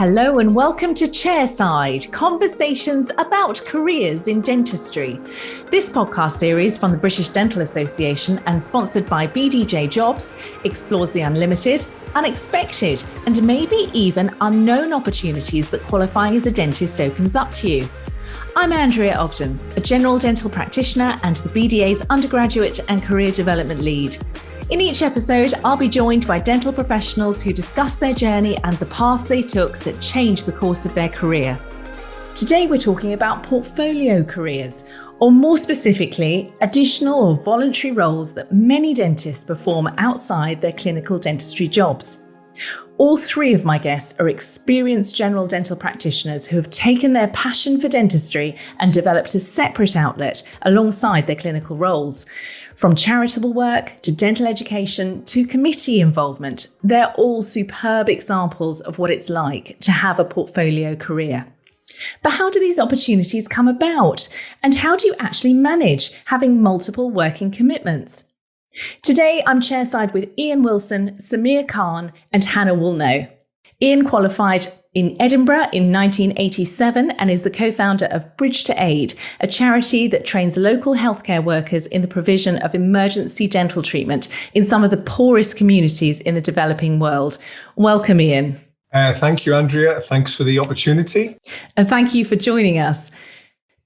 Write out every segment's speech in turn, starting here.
Hello and welcome to Chairside, conversations about careers in dentistry. This podcast series from the British Dental Association and sponsored by BDJ Jobs explores the unlimited, unexpected, and maybe even unknown opportunities that qualifying as a dentist opens up to you. I'm Andrea Ogden, a general dental practitioner and the BDA's undergraduate and career development lead. In each episode, I'll be joined by dental professionals who discuss their journey and the paths they took that changed the course of their career. Today, we're talking about portfolio careers, or more specifically, additional or voluntary roles that many dentists perform outside their clinical dentistry jobs. All three of my guests are experienced general dental practitioners who have taken their passion for dentistry and developed a separate outlet alongside their clinical roles. From charitable work to dental education to committee involvement, they're all superb examples of what it's like to have a portfolio career. But how do these opportunities come about? And how do you actually manage having multiple working commitments? Today, I'm chairside with Ian Wilson, Sumair Khan, and Hannah Woolnough. Ian qualified in Edinburgh in 1987 and is the co-founder of Bridge to Aid, a charity that trains local healthcare workers in the provision of emergency dental treatment in some of the poorest communities in the developing world. Welcome, Ian. Thank you, Andrea. Thanks for the opportunity. And thank you for joining us.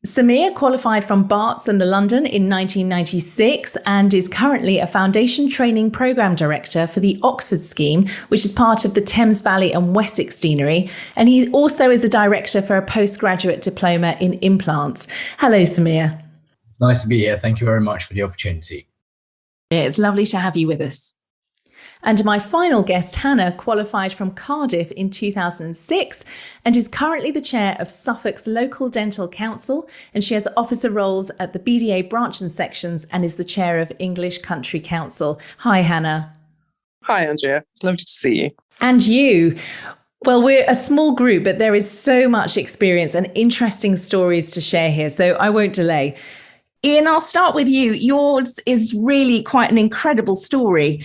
Sumair qualified from Barts and the London in 1996 and is currently a foundation training programme director for the Oxford scheme, which is part of the Thames Valley and Wessex Deanery. And he also is a director for a postgraduate diploma in implants. Hello, Sumair. Nice to be here. Thank you very much for the opportunity. Yeah, it's lovely to have you with us. And my final guest, Hannah, qualified from Cardiff in 2006 and is currently the chair of Suffolk's local dental council. And she has officer roles at the BDA branch and sections and is the chair of English Country Council. Hi, Hannah. Hi, Andrea. It's lovely to see you. And you. Well, we're a small group, but there is so much experience and interesting stories to share here, so I won't delay. Ian, I'll start with you. Yours is really quite an incredible story.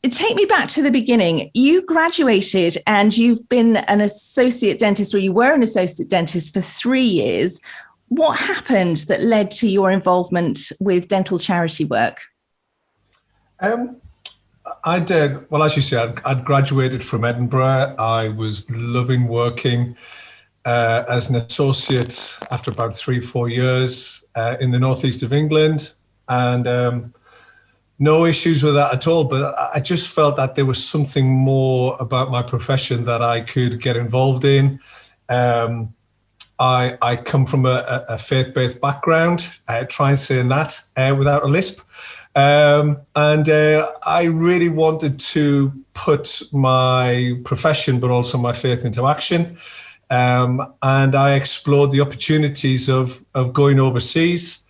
Take me back to the beginning. You graduated and you've been an associate dentist, or you were an associate dentist for 3 years. What happened that led to your involvement with dental charity work? I did. Well, as you said, I'd graduated from Edinburgh. I was loving working as an associate after about 3-4 years in the northeast of England. And no issues with that at all, but I just felt that there was something more about my profession that I could get involved in. I come from a faith-based background, try and say that without a lisp. And I really wanted to put my profession, but also my faith into action. And I explored the opportunities of going overseas.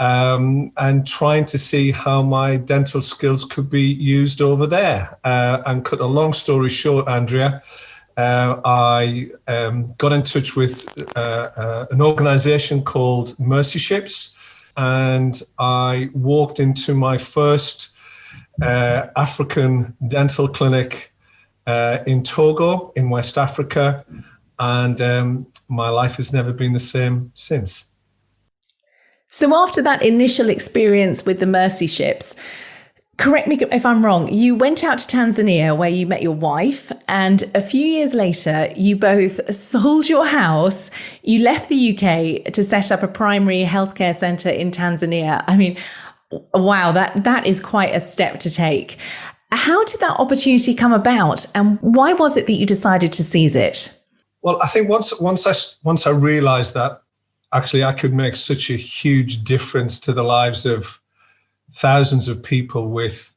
And trying to see how my dental skills could be used over there. And cut a long story short, Andrea, I got in touch with an organisation called Mercy Ships, and I walked into my first African dental clinic in Togo in West Africa, and my life has never been the same since. So after that initial experience with the Mercy Ships, correct me if I'm wrong, you went out to Tanzania where you met your wife, and a few years later, you both sold your house, you left the UK to set up a primary healthcare centre in Tanzania. I mean, wow, that is quite a step to take. How did that opportunity come about, and why was it that you decided to seize it? Well, I think once I realised that actually I could make such a huge difference to the lives of thousands of people with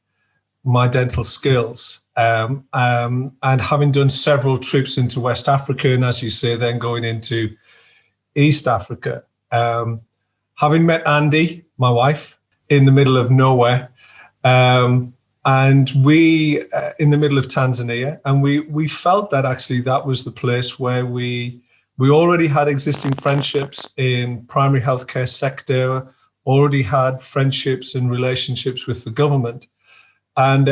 my dental skills, and having done several trips into West Africa, and as you say, then going into East Africa, having met Andy, my wife, in the middle of nowhere, and we in the middle of Tanzania, and we felt that actually that was the place where we already had existing friendships in primary healthcare sector, already had friendships and relationships with the government. And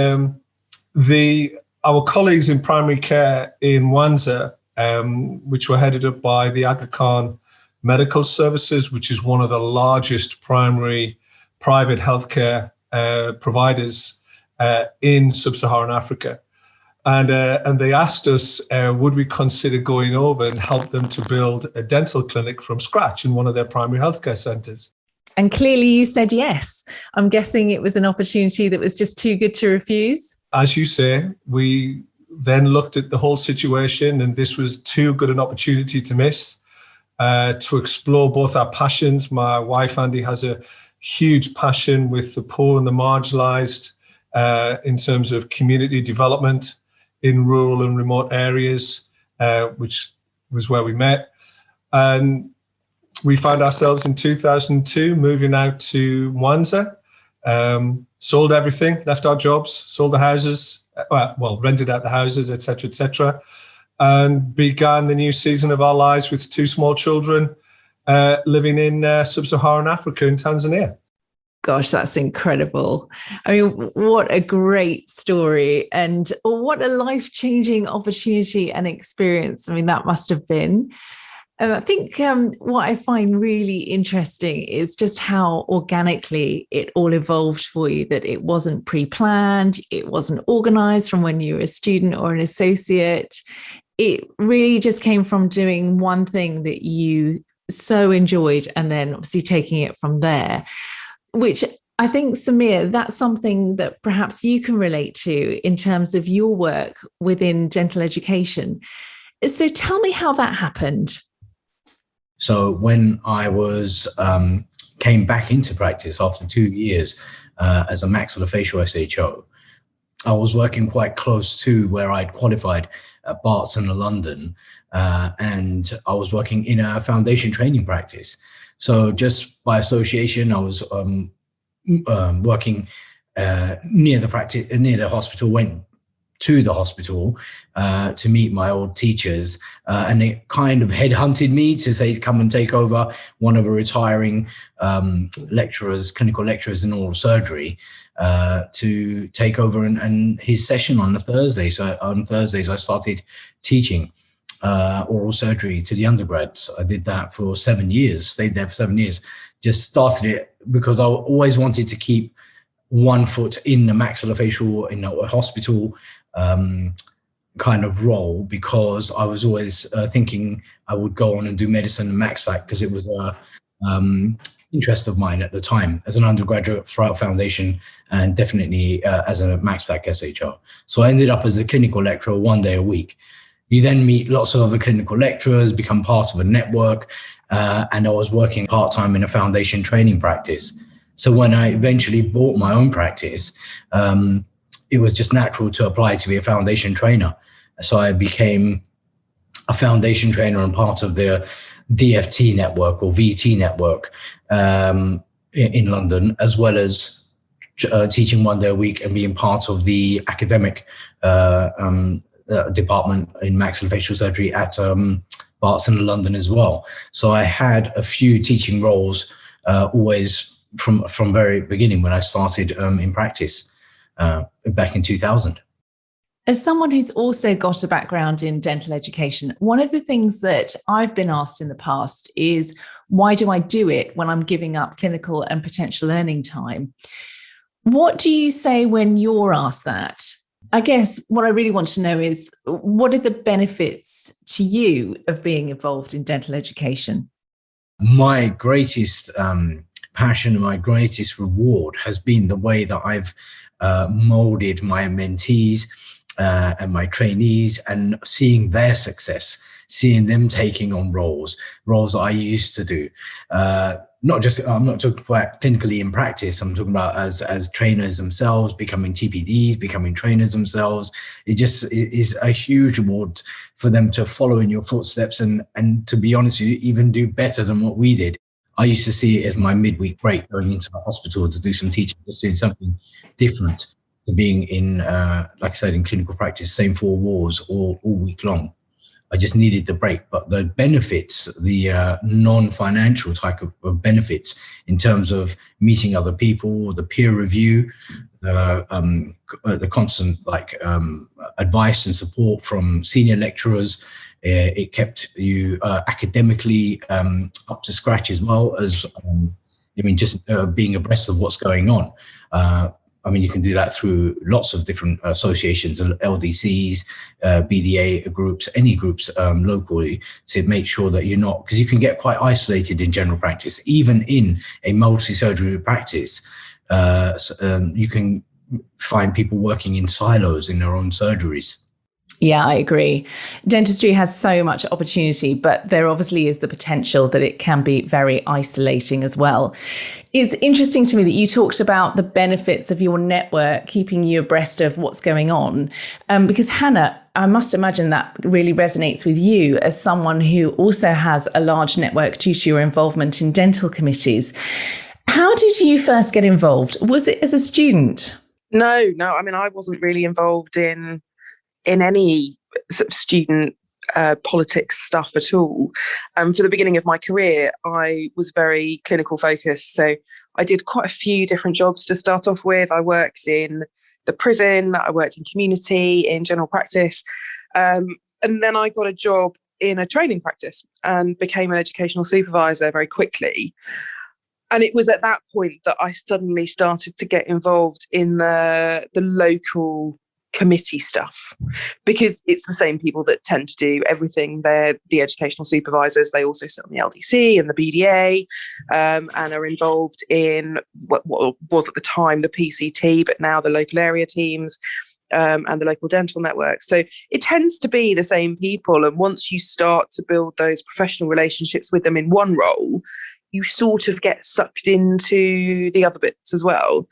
our colleagues in primary care in Mwanza which were headed up by the Aga Khan Medical Services, which is one of the largest primary private healthcare providers in sub-Saharan Africa. And they asked us, would we consider going over and help them to build a dental clinic from scratch in one of their primary healthcare centres. And clearly you said yes. I'm guessing it was an opportunity that was just too good to refuse. As you say, we then looked at the whole situation, and this was too good an opportunity to miss, to explore both our passions. My wife, Andy, has a huge passion with the poor and the marginalised in terms of community development in rural and remote areas, which was where we met. And we found ourselves in 2002 moving out to Mwanza, sold everything, left our jobs, sold the houses, rented out the houses, etc., and began the new season of our lives with two small children living in sub-Saharan Africa in Tanzania. Gosh, that's incredible. I mean, what a great story, and what a life-changing opportunity and experience. I mean, that must have been. I think what I find really interesting is just how organically it all evolved for you, that it wasn't pre-planned, it wasn't organized from when you were a student or an associate. It really just came from doing one thing that you so enjoyed and then obviously taking it from there. Which I think, Sumair, that's something that perhaps you can relate to in terms of your work within dental education. So tell me how that happened. So when I came back into practice after 2 years as a maxillofacial SHO, I was working quite close to where I'd qualified at Barts in London, and I was working in a foundation training practice. So just by association, I was working near the hospital, went to the hospital to meet my old teachers. And it kind of headhunted me to say, come and take over one of the retiring clinical lecturers in oral surgery, to take over and his session on the Thursday. So on Thursdays, I started teaching oral surgery to the undergrads. I did that for 7 years, stayed there for 7 years, just started it because I always wanted to keep one foot in the maxillofacial, in a hospital kind of role, because I was always thinking I would go on and do medicine and MaxFac, because it was a interest of mine at the time as an undergraduate throughout foundation, and definitely as a MaxFac SHR. So I ended up as a clinical lecturer 1 day a week. You then meet lots of other clinical lecturers, become part of a network, and I was working part-time in a foundation training practice. So when I eventually bought my own practice, it was just natural to apply to be a foundation trainer. So I became a foundation trainer and part of the DFT network or VT network in London, as well as teaching 1 day a week and being part of the academic department in maxillofacial surgery at Barts in London as well. So I had a few teaching roles always from very beginning when I started in practice back in 2000. As someone who's also got a background in dental education, one of the things that I've been asked in the past is, why do I do it when I'm giving up clinical and potential learning time? What do you say when you're asked that? I guess what I really want to know is, what are the benefits to you of being involved in dental education? My greatest passion and my greatest reward has been the way that I've molded my mentees and my trainees, and seeing their success, seeing them taking on roles that I used to do. I'm not talking about clinically in practice. I'm talking about as trainers themselves, becoming TPDs, becoming trainers themselves. It just is a huge reward for them to follow in your footsteps and to be honest with you, even do better than what we did. I used to see it as my midweek break, going into the hospital to do some teaching, just doing something different to being in, like I said, in clinical practice, same four walls all week long. I just needed the break. But the benefits, the non-financial type of benefits in terms of meeting other people, the peer review, the constant advice and support from senior lecturers It kept you academically up to scratch, as well as, just being abreast of what's going on. You can do that through lots of different associations, LDCs, BDA groups, any groups locally, to make sure that you're not, because you can get quite isolated in general practice, even in a multi-surgery practice. You can find people working in silos in their own surgeries. Yeah, I agree. Dentistry has so much opportunity, but there obviously is the potential that it can be very isolating as well. It's interesting to me that you talked about the benefits of your network keeping you abreast of what's going on, because Hannah, I must imagine that really resonates with you as someone who also has a large network due to your involvement in dental committees. How did you first get involved? Was it as a student? No. I wasn't really involved in any sort of student politics stuff at all. For the beginning of my career, I was very clinical focused. So I did quite a few different jobs to start off with. I worked in the prison, I worked in community, in general practice. And then I got a job in a training practice and became an educational supervisor very quickly. And it was at that point that I suddenly started to get involved in the local committee stuff, because it's the same people that tend to do everything. They're the educational supervisors. They also sit on the LDC and the BDA, and are involved in what was at the time the PCT, but now the local area teams, and the local dental network. So it tends to be the same people. And once you start to build those professional relationships with them in one role, you sort of get sucked into the other bits as well.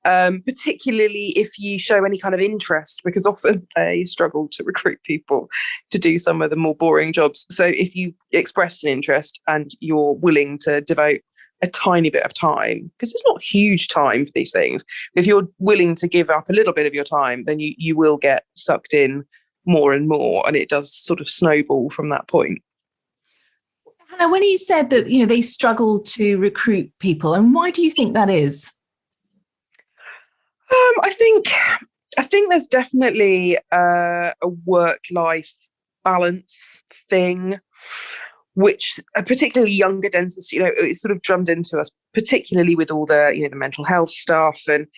Particularly if you show any kind of interest, because often they struggle to recruit people to do some of the more boring jobs. So if you express an interest and you're willing to devote a tiny bit of time, because it's not huge time for these things, if you're willing to give up a little bit of your time, then you will get sucked in more and more, and it does sort of snowball from that point. Hannah, when you said that they struggle to recruit people, and why do you think that is? I think there's definitely a work-life balance thing, which particularly younger dentists, it's sort of drummed into us, particularly with all the mental health stuff. And,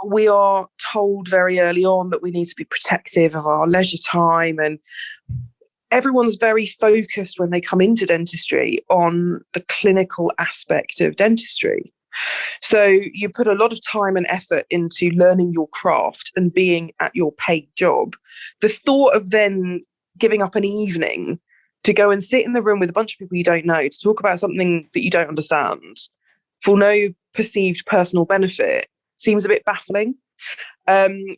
we are told very early on that we need to be protective of our leisure time, and everyone's very focused when they come into dentistry on the clinical aspect of dentistry. So you put a lot of time and effort into learning your craft and being at your paid job. The thought of then giving up an evening to go and sit in the room with a bunch of people you don't know to talk about something that you don't understand for no perceived personal benefit seems a bit baffling.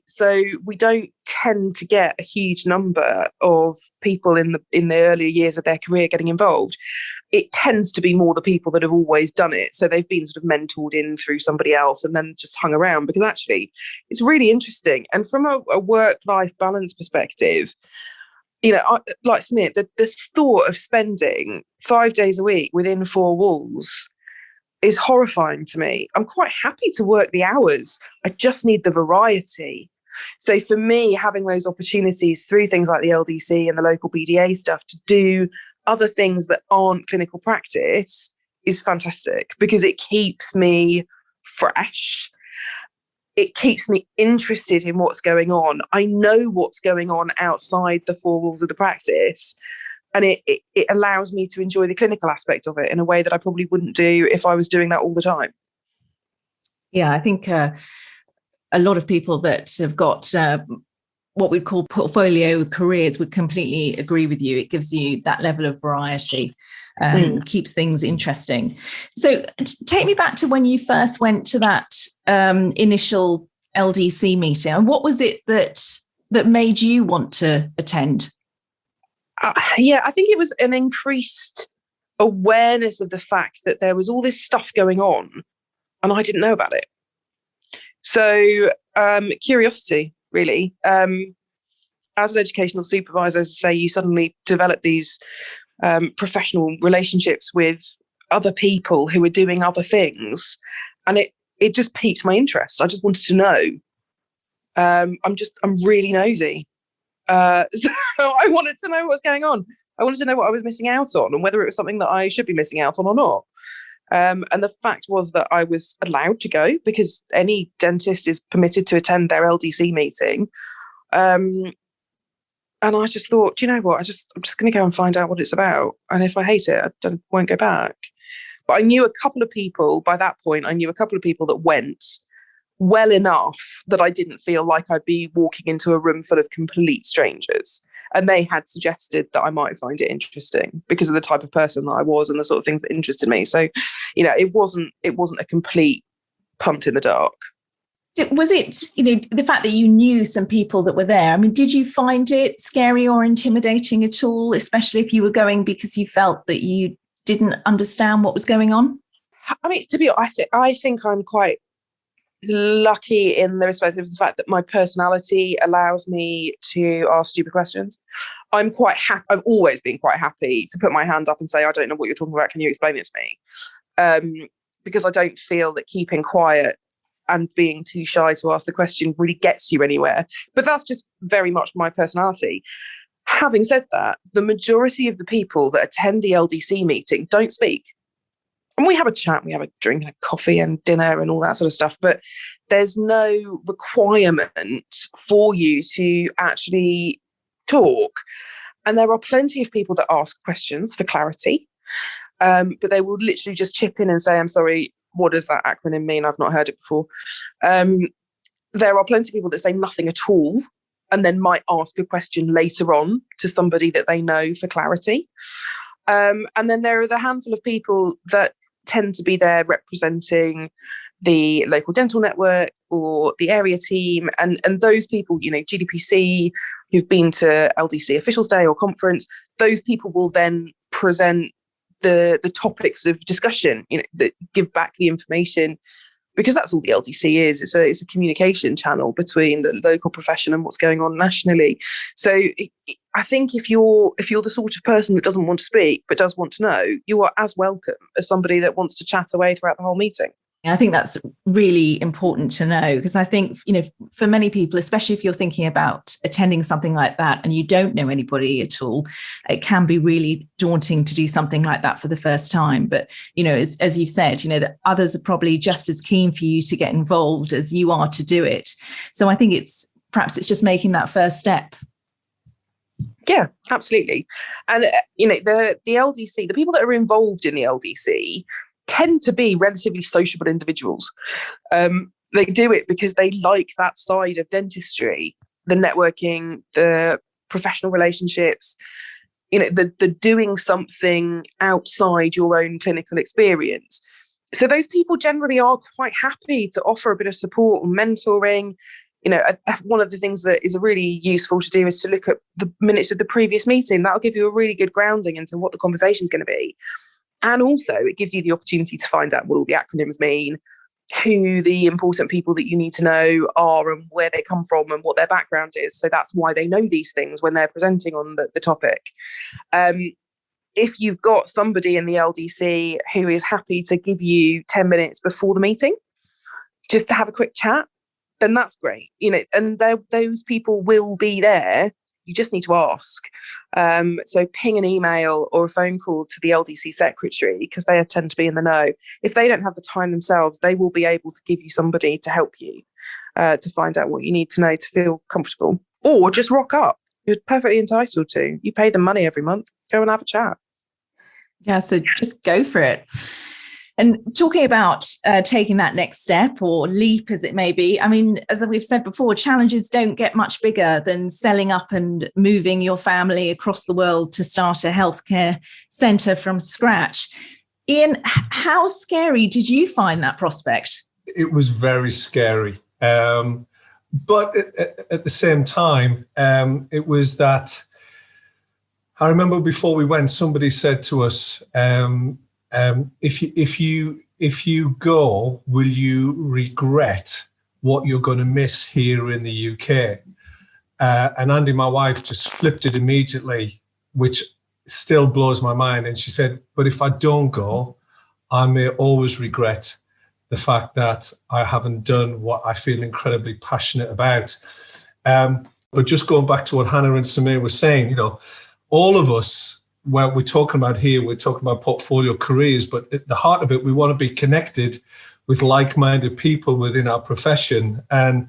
So we don't tend to get a huge number of people in the earlier years of their career getting involved. It tends to be more the people that have always done it. So they've been sort of mentored in through somebody else and then just hung around, because actually it's really interesting. And from a work-life balance perspective, like Sumair, the thought of spending 5 days a week within four walls is horrifying to me. I'm quite happy to work the hours. I just need the variety. So for me, having those opportunities through things like the LDC and the local BDA stuff to do other things that aren't clinical practice is fantastic, because it keeps me fresh. It keeps me interested in what's going on. I know what's going on outside the four walls of the practice. And it allows me to enjoy the clinical aspect of it in a way that I probably wouldn't do if I was doing that all the time. Yeah, I think a lot of people that have got what we'd call portfolio careers would completely agree with you. It gives you that level of variety, keeps things interesting. So take me back to when you first went to that initial LDC meeting. And what was it that made you want to attend? I think it was an increased awareness of the fact that there was all this stuff going on and I didn't know about it. So curiosity, really. As an educational supervisor, as I say, you suddenly develop these professional relationships with other people who are doing other things. And it just piqued my interest. I just wanted to know. I'm really nosy. So I wanted to know what was going on. I wanted to know what I was missing out on and whether it was something that I should be missing out on or not. And the fact was that I was allowed to go because any dentist is permitted to attend their LDC meeting. And I just thought, do you know what? I'm just going to go and find out what it's about. And if I hate it, I won't go back. But I knew a couple of people by that point. I knew a couple of people that went well enough that I didn't feel like I'd be walking into a room full of complete strangers. And they had suggested that I might find it interesting because of the type of person that I was and the sort of things that interested me. So, it wasn't a complete punt in the dark. Was it, the fact that you knew some people that were there? I mean, did you find it scary or intimidating at all, especially if you were going because you felt that you didn't understand what was going on? I mean, to be honest, I think I'm quite lucky in the respect of the fact that my personality allows me to ask stupid questions. I'm quite happy. I've always been quite happy to put my hand up and say, I don't know what you're talking about. Can you explain it to me? Because I don't feel that keeping quiet and being too shy to ask the question really gets you anywhere. But that's just very much my personality. Having said that, the majority of the people that attend the LDC meeting don't speak. And we have a chat, we have a drink and a coffee and dinner and all that sort of stuff, but there's no requirement for you to actually talk. And there are plenty of people that ask questions for clarity, but they will literally just chip in and say, I'm sorry, what does that acronym mean? I've not heard it before. There are plenty of people that say nothing at all and then might ask a question later on to somebody that they know for clarity. And then there are the handful of people that tend to be there representing the local dental network or the area team. And those people, GDPC, who've been to LDC Officials Day or conference, those people will then present the topics of discussion, that give back the information, because that's all the LDC is. It's a communication channel between the local profession and what's going on nationally. So I think if you're the sort of person that doesn't want to speak but does want to know, you are as welcome as somebody that wants to chat away throughout the whole meeting. I think that's really important to know, because I think, for many people, especially if you're thinking about attending something like that and you don't know anybody at all, it can be really daunting to do something like that for the first time. But, as you've said, that others are probably just as keen for you to get involved as you are to do it. So I think perhaps it's just making that first step. Yeah, absolutely. And, the LDC, the people that are involved in the LDC tend to be relatively sociable individuals. They do it because they like that side of dentistry, the networking, the professional relationships, the doing something outside your own clinical experience. So those people generally are quite happy to offer a bit of support and mentoring. One of the things that is really useful to do is to look at the minutes of the previous meeting. That'll give you a really good grounding into what the conversation is going to be. And also it gives you the opportunity to find out what all the acronyms mean, who the important people that you need to know are and where they come from and what their background is. So that's why they know these things when they're presenting on the topic. If you've got somebody in the LDC who is happy to give you 10 minutes before the meeting, just to have a quick chat, then that's great. And those people will be there. You just need to ask. So ping an email or a phone call to the LDC secretary, because they tend to be in the know. If they don't have the time themselves, they will be able to give you somebody to help you to find out what you need to know to feel comfortable. Or just rock up. You're perfectly entitled to. You pay them money every month. Go and have a chat. Yeah, so just go for it. And talking about taking that next step or leap, as it may be, I mean, as we've said before, challenges don't get much bigger than selling up and moving your family across the world to start a healthcare centre from scratch. Ian, how scary did you find that prospect? It was very scary. But at the same time, it was that I remember before we went, somebody said to us, if you go, will you regret what you're going to miss here in the UK? And Andy, my wife, just flipped it immediately, which still blows my mind. And she said, but if I don't go, I may always regret the fact that I haven't done what I feel incredibly passionate about. But just going back to what Hannah and Sumair were saying, all of us, what we're talking about here, we're talking about portfolio careers, but at the heart of it, we want to be connected with like-minded people within our profession. And,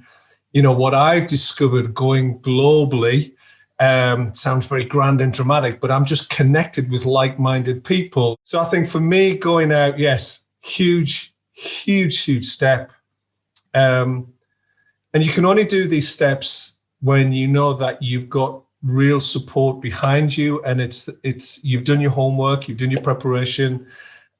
what I've discovered going globally, sounds very grand and dramatic, but I'm just connected with like-minded people. So I think for me, going out, yes, huge step. And you can only do these steps when you know that you've got real support behind you, and it's you've done your homework, you've done your preparation.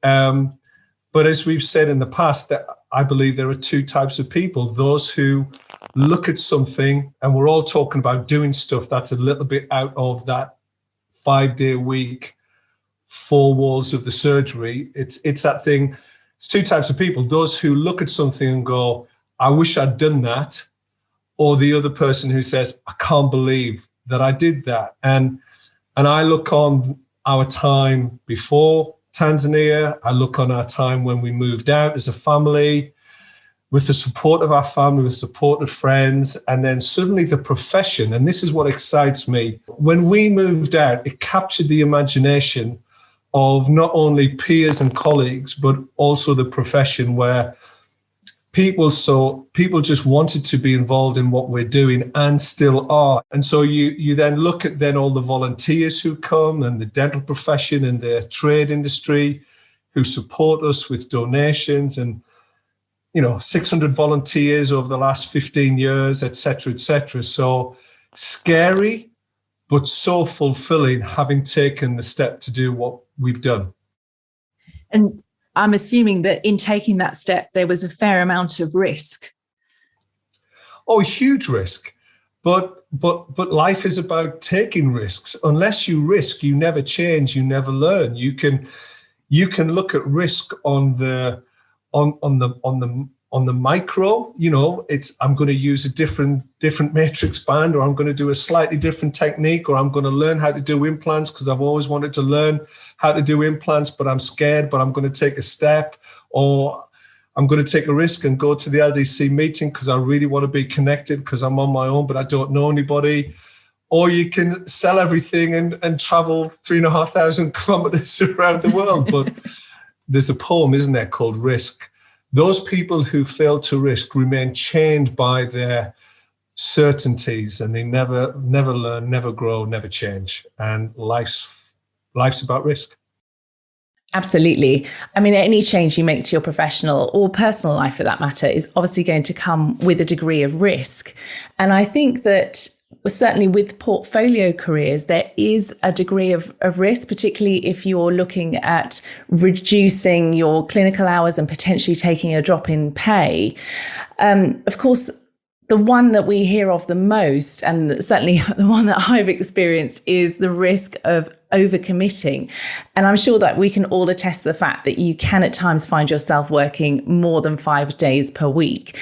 But as we've said in the past, that I believe there are two types of people: those who look at something, and we're all talking about doing stuff that's a little bit out of that 5-day week, 4 walls of the surgery. It's that thing. It's two types of people: those who look at something and go, I wish I'd done that, or the other person who says, I can't believe that I did that. And I look on our time before Tanzania, I look on our time when we moved out as a family, with the support of our family, with support of friends, and then suddenly the profession. And this is what excites me. When we moved out, it captured the imagination of not only peers and colleagues, but also the profession, where people just wanted to be involved in what we're doing and still are. And so you then look at then all the volunteers who come, and the dental profession and the trade industry who support us with donations, and 600 volunteers over the last 15 years, et cetera. So scary, but so fulfilling, having taken the step to do what we've done. And I'm assuming that in taking that step, there was a fair amount of risk. Oh, huge risk. But life is about taking risks. Unless you risk, you never change, you never learn. You can look at risk on the micro. I'm going to use a different matrix band, or I'm going to do a slightly different technique, or I'm going to learn how to do implants because I've always wanted to learn how to do implants, but I'm scared, but I'm going to take a step, or I'm going to take a risk and go to the LDC meeting because I really want to be connected because I'm on my own, but I don't know anybody. Or you can sell everything and travel 3,500 kilometers around the world. But there's a poem, isn't there, called Risk. Those people who fail to risk remain chained by their certainties, and they never learn, never grow, never change. And life's about risk. Absolutely. I mean, any change you make to your professional or personal life, for that matter, is obviously going to come with a degree of risk. And I think that certainly with portfolio careers, there is a degree of risk, particularly if you're looking at reducing your clinical hours and potentially taking a drop in pay. Of course, the one that we hear of the most, and certainly the one that I've experienced, is the risk of overcommitting. And I'm sure that we can all attest to the fact that you can at times find yourself working more than 5 days per week.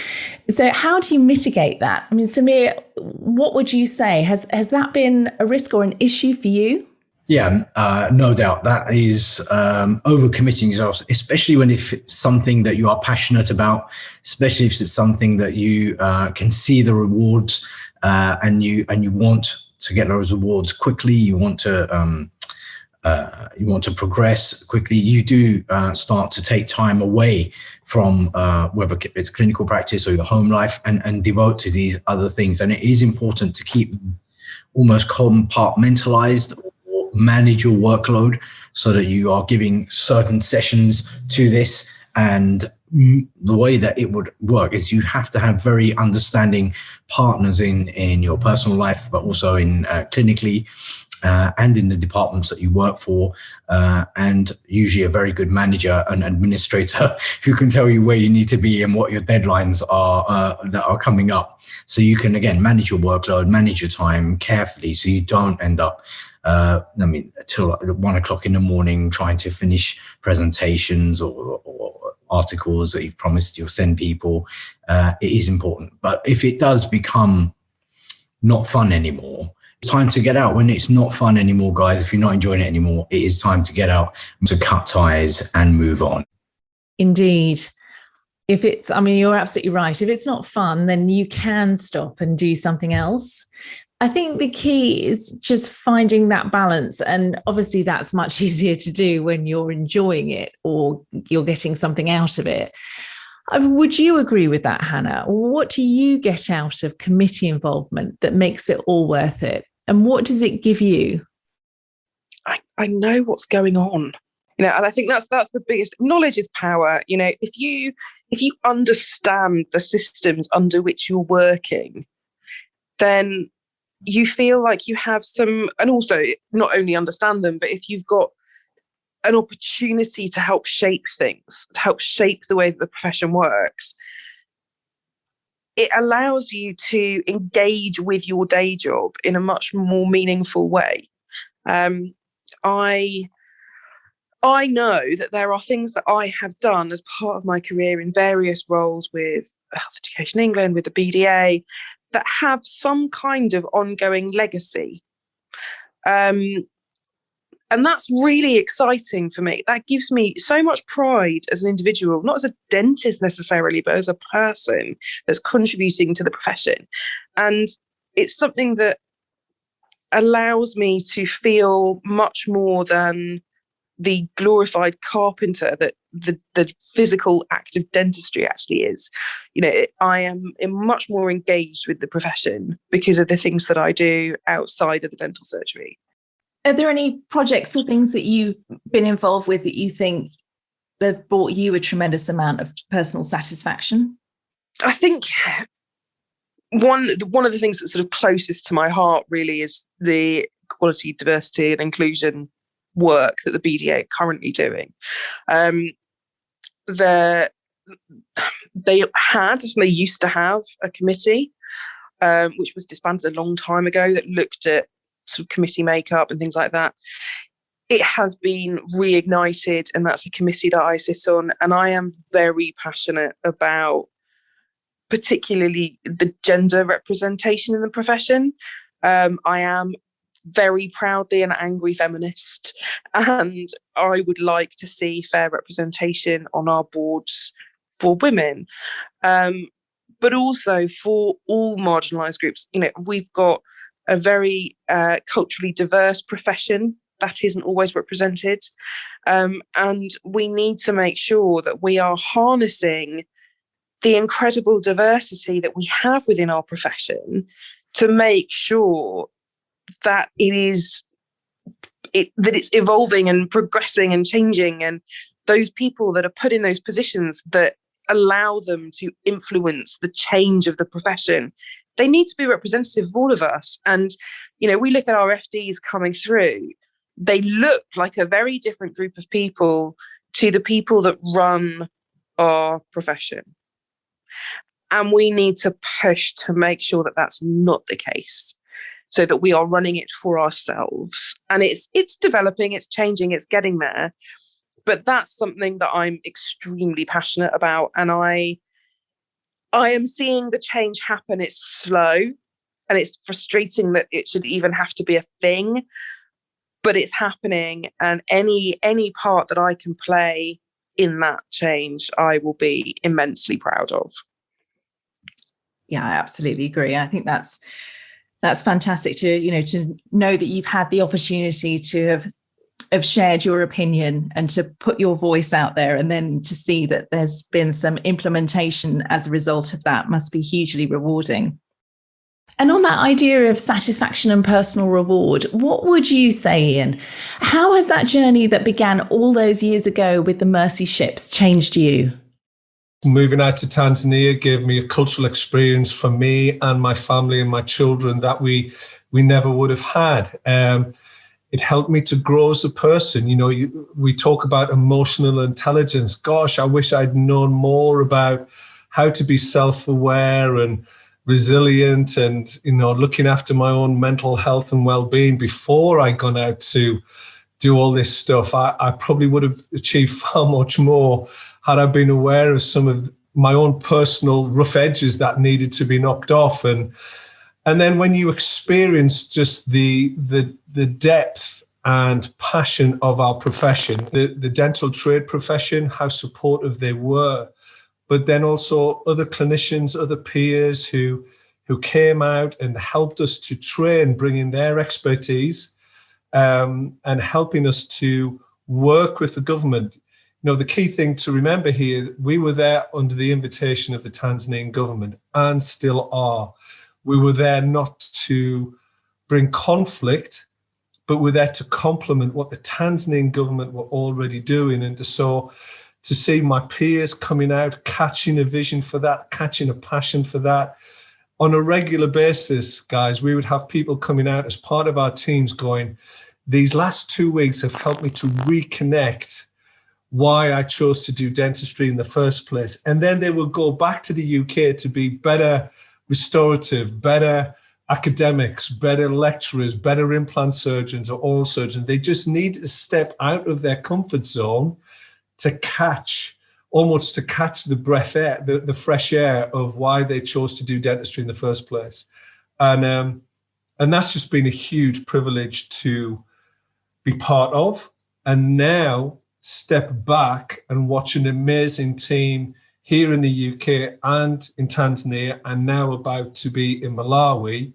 So how do you mitigate that? I mean, Sumair, what would you say? Has that been a risk or an issue for you? Yeah, no doubt. That is overcommitting yourself, especially when if it's something that you are passionate about, especially if it's something that you can see the rewards and you want to get those rewards quickly. You want to progress quickly. You do start to take time away from whether it's clinical practice or your home life and devote to these other things. And it is important to keep almost compartmentalized, manage your workload so that you are giving certain sessions to this. And the way that it would work is you have to have very understanding partners in your personal life, but also in clinically and in the departments that you work for, and usually a very good manager and administrator who can tell you where you need to be and what your deadlines are that are coming up. So you can, again, manage your workload, manage your time carefully so you don't end up till 1 o'clock in the morning trying to finish presentations or articles that you've promised you'll send people. It is important. But if it does become not fun anymore, it's time to get out. When it's not fun anymore, guys, if you're not enjoying it anymore, it is time to get out, to cut ties and move on. Indeed. You're absolutely right. If it's not fun, then you can stop and do something else. I think the key is just finding that balance. And obviously that's much easier to do when you're enjoying it or you're getting something out of it. Would you agree with that, Hannah? What do you get out of committee involvement that makes it all worth it? And what does it give you? I know what's going on. And I think that's the biggest. Knowledge is power. If you understand the systems under which you're working, then you feel like you have some, and also not only understand them, but if you've got an opportunity to help shape things, to help shape the way that the profession works, it allows you to engage with your day job in a much more meaningful way. I know that there are things that I have done as part of my career in various roles with Health Education England, with the BDA, that have some kind of ongoing legacy. And that's really exciting for me. That gives me so much pride as an individual, not as a dentist necessarily, but as a person that's contributing to the profession. And it's something that allows me to feel much more than the glorified carpenter that the physical act of dentistry actually is. I am much more engaged with the profession because of the things that I do outside of the dental surgery. Are there any projects or things that you've been involved with that you think that brought you a tremendous amount of personal satisfaction? I think one of the things that's sort of closest to my heart really is the equality, diversity and inclusion work that the BDA are currently doing. They used to have a committee which was disbanded a long time ago that looked at sort of committee makeup and things like that. It has been reignited, and that's a committee that I sit on, and I am very passionate about particularly the gender representation in the profession. I am very proudly an angry feminist, and I would like to see fair representation on our boards for women, but also for all marginalised groups. We've got a very culturally diverse profession that isn't always represented, and we need to make sure that we are harnessing the incredible diversity that we have within our profession to make sure that it's evolving and progressing and changing, and those people that are put in those positions that allow them to influence the change of the profession, they need to be representative of all of us. And we look at our FDs coming through, they look like a very different group of people to the people that run our profession, and we need to push to make sure that that's not the case, so that we are running it for ourselves. And it's developing, it's changing, it's getting there. But that's something that I'm extremely passionate about. And I am seeing the change happen. It's slow and it's frustrating that it should even have to be a thing, but it's happening. And any part that I can play in that change, I will be immensely proud of. Yeah, I absolutely agree. I think that's fantastic to know that you've had the opportunity to have shared your opinion and to put your voice out there, and then to see that there's been some implementation as a result of that must be hugely rewarding. And on that idea of satisfaction and personal reward, what would you say, Ian? How has that journey that began all those years ago with the Mercy ships changed you? Moving out to Tanzania gave me a cultural experience for me and my family and my children that we never would have had. It helped me to grow as a person. We talk about emotional intelligence. Gosh, I wish I'd known more about how to be self-aware and resilient and, looking after my own mental health and well-being before I gone out to do all this stuff. I probably would have achieved far much more had I been aware of some of my own personal rough edges that needed to be knocked off. And then when you experience just the depth and passion of our profession, the dental trade profession, how supportive they were, but then also other clinicians, other peers who who came out and helped us to train, bring in their expertise, and helping us to work with the government. You know, the key thing to remember here, we were there under the invitation of the Tanzanian government and still are. We were there not to bring conflict, but we're there to complement what the Tanzanian government were already doing. And so to see my peers coming out, catching a vision for that, catching a passion for that, on a regular basis, guys, we would have people coming out as part of our teams going, these last 2 weeks have helped me to reconnect why I chose to do dentistry in the first place. And then they will go back to the UK to be better restorative, better academics, better lecturers, better implant surgeons or oral surgeons. They just need to step out of their comfort zone to catch the breath air, the fresh air of why they chose to do dentistry in the first place. And that's just been a huge privilege to be part of. And now step back and watch an amazing team here in the UK and in Tanzania, and now about to be in Malawi,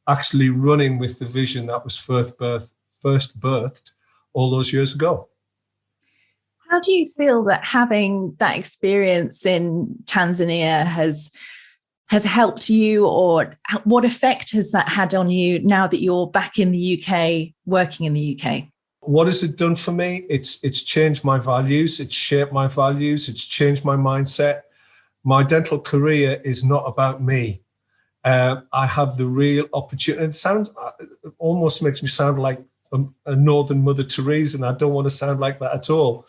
actually running with the vision that was first birthed all those years ago. How do you feel that having that experience in Tanzania has helped you, or what effect has that had on you now that you're back in the UK, working in the UK? What has it done for me? It's changed my values. It's shaped my values. It's changed my mindset. My dental career is not about me. I have the real opportunity. It almost makes me sound like a Northern Mother Teresa, and I don't want to sound like that at all.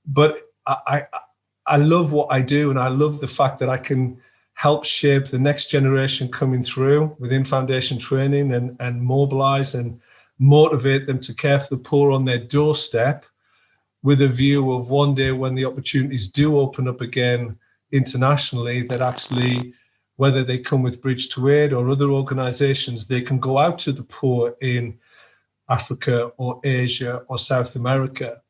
But I love what I do, and I love the fact that I can help shape the next generation coming through within foundation training and mobilize and motivate them to care for the poor on their doorstep, with a view of one day when the opportunities do open up again internationally, that actually, whether they come with Bridge to Aid or other organizations, they can go out to the poor in Africa or Asia or South America.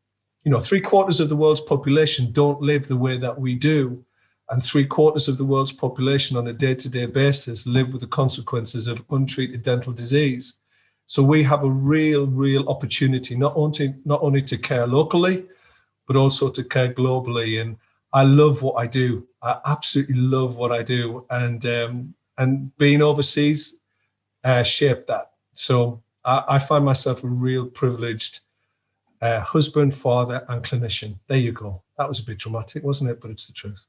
You know, 3/4 of the world's population don't live the way that we do. And 3/4 of the world's population on a day-to-day basis live with the consequences of untreated dental disease. So we have a real opportunity, not only to care locally, but also to care globally. And I love what I do. I absolutely love what I do. And being overseas shaped that. So I find myself a real privileged husband, father, and clinician. There you go. That was a bit dramatic, wasn't it? But it's the truth.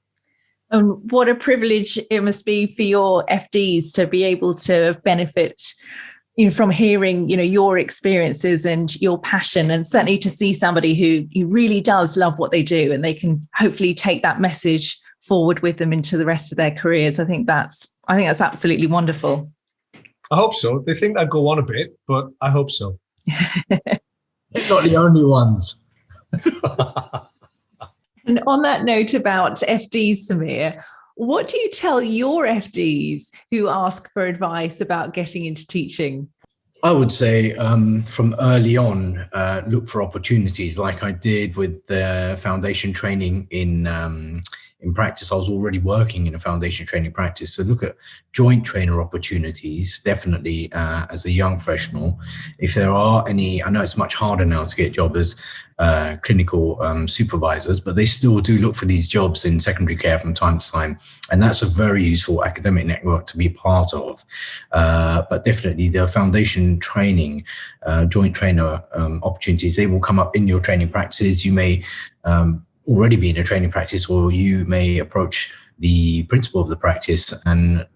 And what a privilege it must be for your FDs to be able to benefit, you know, from hearing, you know, your experiences and your passion, and certainly to see somebody who really does love what they do, and they can hopefully take that message forward with them into the rest of their careers. I think that's absolutely wonderful. I hope so. They think I go on a bit, but I hope so. They're not the only ones. And on that note about FDs, Sumair, what do you tell your FDs who ask for advice about getting into teaching? I would say from early on, look for opportunities like I did with the foundation training in practice. I was already working in a foundation training practice. So look at joint trainer opportunities, definitely as a young professional. If there are any, I know it's much harder now to get a job as clinical supervisors, but they still do look for these jobs in secondary care from time to time. And that's a very useful academic network to be part of. But definitely the foundation training, joint trainer opportunities, they will come up in your training practices. You may already be in a training practice, or you may approach the principal of the practice and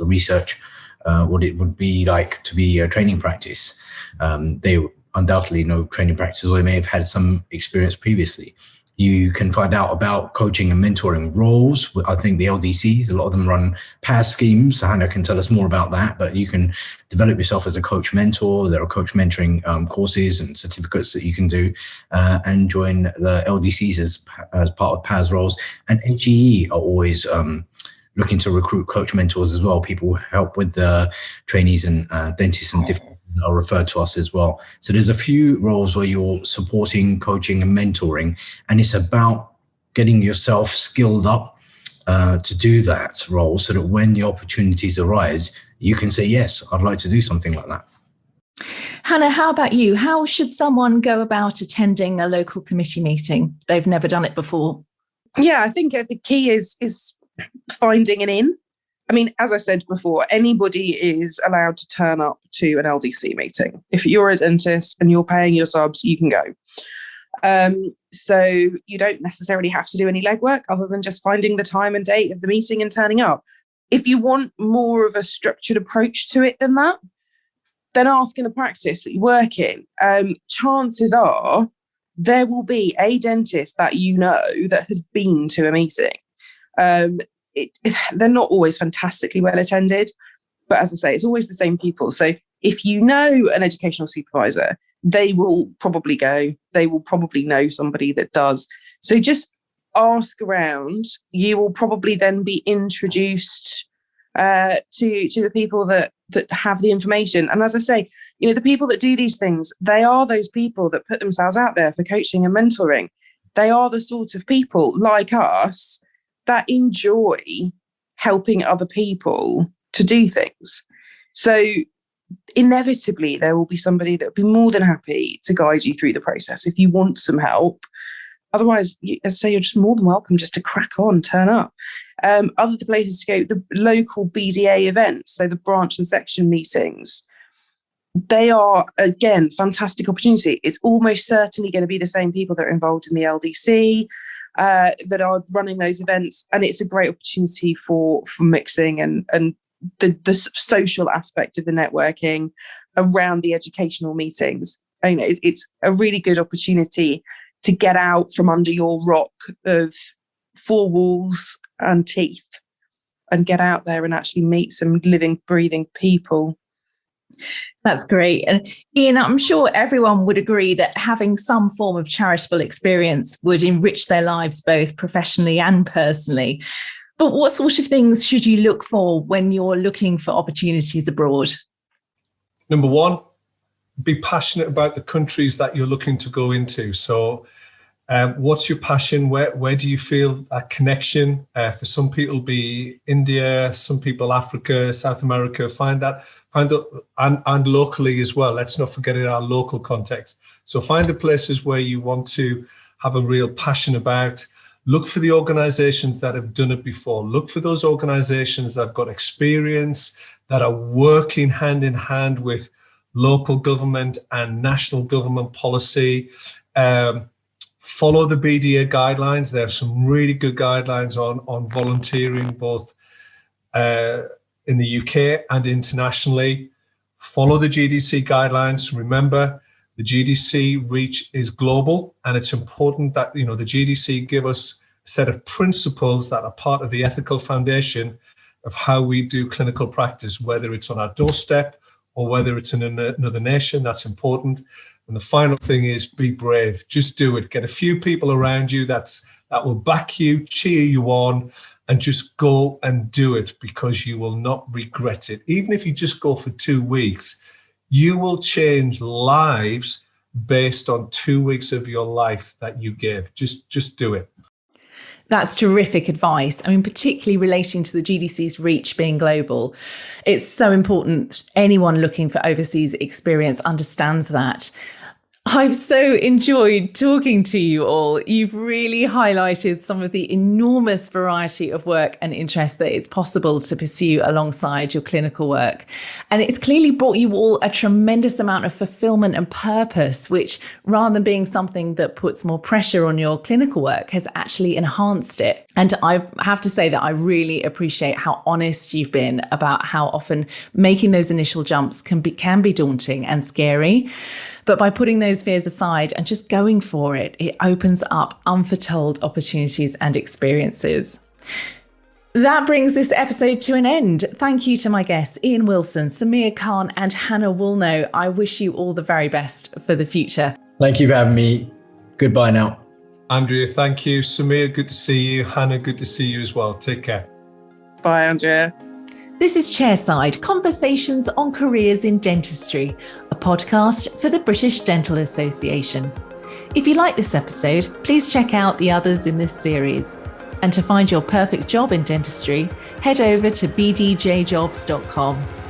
research what it would be like to be a training practice. They undoubtedly know training practices, or they may have had some experience previously. You can find out about coaching and mentoring roles. I think the LDC, a lot of them run PAS schemes. Hannah can tell us more about that, but you can develop yourself as a coach mentor. There are coach mentoring courses and certificates that you can do and join the LDCs as part of PAS roles. And HEE are always looking to recruit coach mentors as well. People help with the trainees and dentists and different are referred to us as well. So there's a few roles where you're supporting, coaching and mentoring, and it's about getting yourself skilled up to do that role, so that when the opportunities arise, you can say, yes, I'd like to do something like that. Hannah, how about you? How should someone go about attending a local committee meeting? They've never done it before. Yeah, I think the key is finding an in. I mean, as I said before, anybody is allowed to turn up to an LDC meeting. If you're a dentist and you're paying your subs, you can go. So you don't necessarily have to do any legwork other than just finding the time and date of the meeting and turning up. If you want more of a structured approach to it than that, then ask in a practice that you work in. Chances are there will be a dentist that you know that has been to a meeting. They're not always fantastically well attended, but as I say, it's always the same people. So if you know an educational supervisor, they will probably go. They will probably know somebody that does. So just ask around. You will probably then be introduced to the people that have the information. And as I say, the people that do these things, they are those people that put themselves out there for coaching and mentoring. They are the sort of people like us that enjoy helping other people to do things. So inevitably, there will be somebody that will be more than happy to guide you through the process if you want some help. Otherwise, as I say, you're just more than welcome just to crack on, turn up. Other places to go, the local BDA events, so the branch and section meetings, they are, again, fantastic opportunity. It's almost certainly going to be the same people that are involved in the LDC, that are running those events, and it's a great opportunity for mixing and the social aspect of the networking around the educational meetings. It's a really good opportunity to get out from under your rock of four walls and teeth and get out there and actually meet some living, breathing people. That's great. And Ian, I'm sure everyone would agree that having some form of charitable experience would enrich their lives both professionally and personally. But what sort of things should you look for when you're looking for opportunities abroad? Number one, be passionate about the countries that you're looking to go into. So what's your passion? Where do you feel a connection? For some people, be India, some people Africa, South America. Find and locally as well. Let's not forget in our local context. So find the places where you want to have a real passion about. Look for the organizations that have done it before. Look for those organizations that have got experience, that are working hand in hand with local government and national government policy. Follow the BDA guidelines. There are some really good guidelines on volunteering, both in the UK and internationally. Follow the GDC guidelines. Remember, the GDC reach is global, and it's important that the GDC give us a set of principles that are part of the ethical foundation of how we do clinical practice, whether it's on our doorstep or whether it's in another nation. That's important. And the final thing is be brave. Just do it. Get a few people around you that will back you, cheer you on, and just go and do it, because you will not regret it. Even if you just go for 2 weeks, you will change lives based on 2 weeks of your life that you give. Just do it. That's terrific advice. I mean, particularly relating to the GDC's reach being global. It's so important. Anyone looking for overseas experience understands that. I've so enjoyed talking to you all. You've really highlighted some of the enormous variety of work and interests that it's possible to pursue alongside your clinical work. And it's clearly brought you all a tremendous amount of fulfillment and purpose, which, rather than being something that puts more pressure on your clinical work, has actually enhanced it. And I have to say that I really appreciate how honest you've been about how often making those initial jumps can be daunting and scary. But by putting those fears aside and just going for it, it opens up unforetold opportunities and experiences. That brings this episode to an end. Thank you to my guests, Ian Wilson, Sumair Khan, and Hannah Woolnough. I wish you all the very best for the future. Thank you for having me. Goodbye now. Andrea, thank you. Sumair, good to see you. Hannah, good to see you as well. Take care. Bye, Andrea. This is Chairside, Conversations on Careers in Dentistry, a podcast for the British Dental Association. If you like this episode, please check out the others in this series. And to find your perfect job in dentistry, head over to bdjjobs.com.